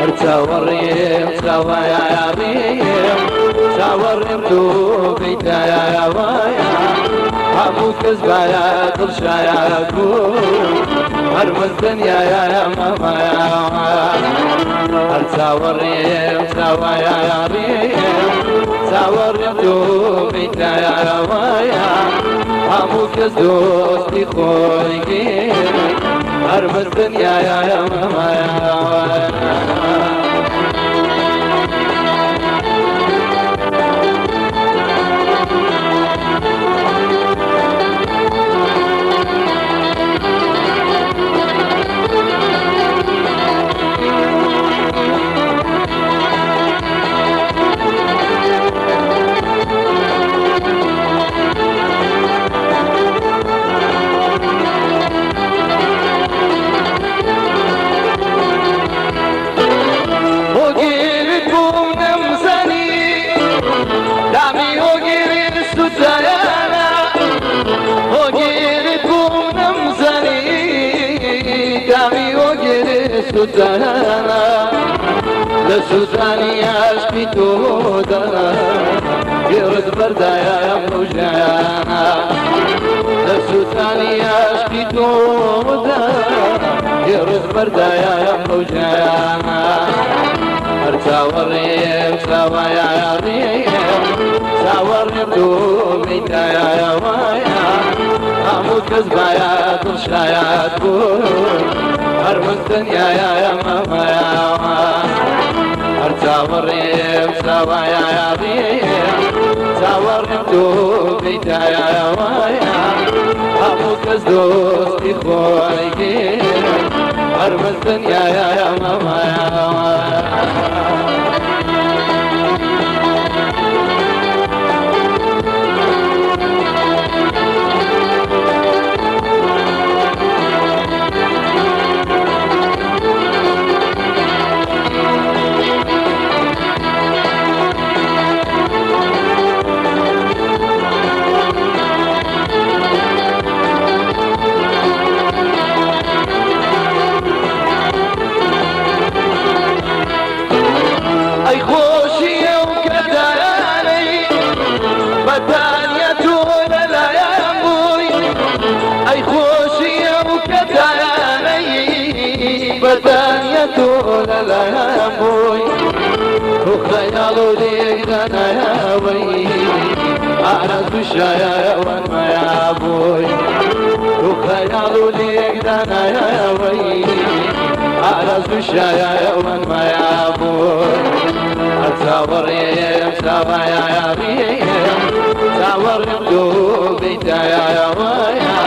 ارتوريم سوايا يا ريم شاورم تو بيتايا يا وايا ابو كزبايا قرشايا كو هرم الدنيا يا ماما يا ارتوريم سوايا يا ريم شاورم تو بيتايا يا وايا ابو كزوستي خويكي هرم الدنيا يا ماما يا سوزانا لسوزاني عشقي تودا يرد بردايا يا موجانا لسوزاني عشقي تودا يرد بردايا يا موجانا ارجع وريم سوايا يا ريم ساورم دوميتا يا وايا امو كزبايا ترشايا تقول هرم الدنيا يا ماما يا ارجع وريم سوايا يا ريم ساورم دوميتا يا وايا امو كزدوستي خويكي هرم الدنيا يا ماما يا لا يا بوي وخيالو ليك انا يا وي اعرف بشايا وانا يا بوي وخيالو ليك انا يا وي اعرف بشايا وانا يا بوي اتصوريم سوايا يا ريم تصوريم دوبيتا يا ويا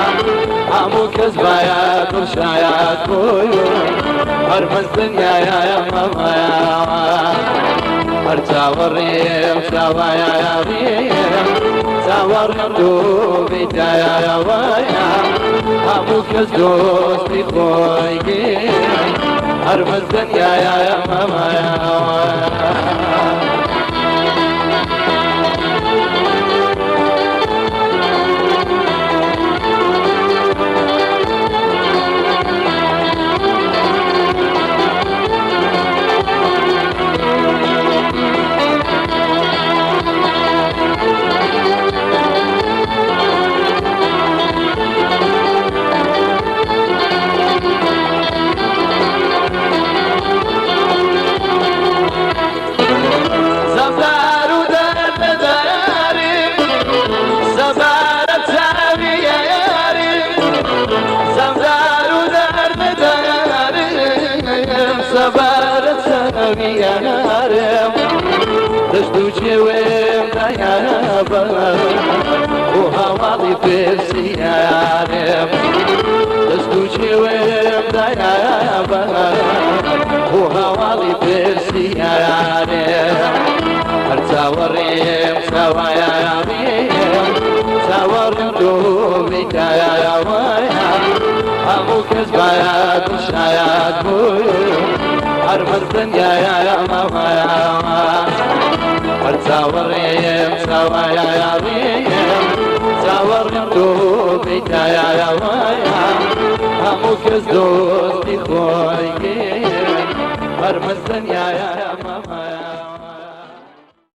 عمو كزبايا كرشايا كوي هرم الدنيا يا ماما يا ارجع وريم سوايا يا ريم ساورم دوبيتا يا وايا ابوك يزدوستي خويكي هرم الدنيا يا ماما يا يا نارم تشتوشي وين يا بلا وهوالي بيرسي يا نارم تشتوشي وين يا بلا وهوالي بيرسي يا نارم ارجع وريم سوايا يا ريم ساورم دوبيتا يا وايا ابو كزبايا كرشايا كوي هرم الدنيا يا ماما يا ارجع وريم سوايا يا ريم ساورم دوبيتا يا وايا امو كزدوستي خويكي مستن يا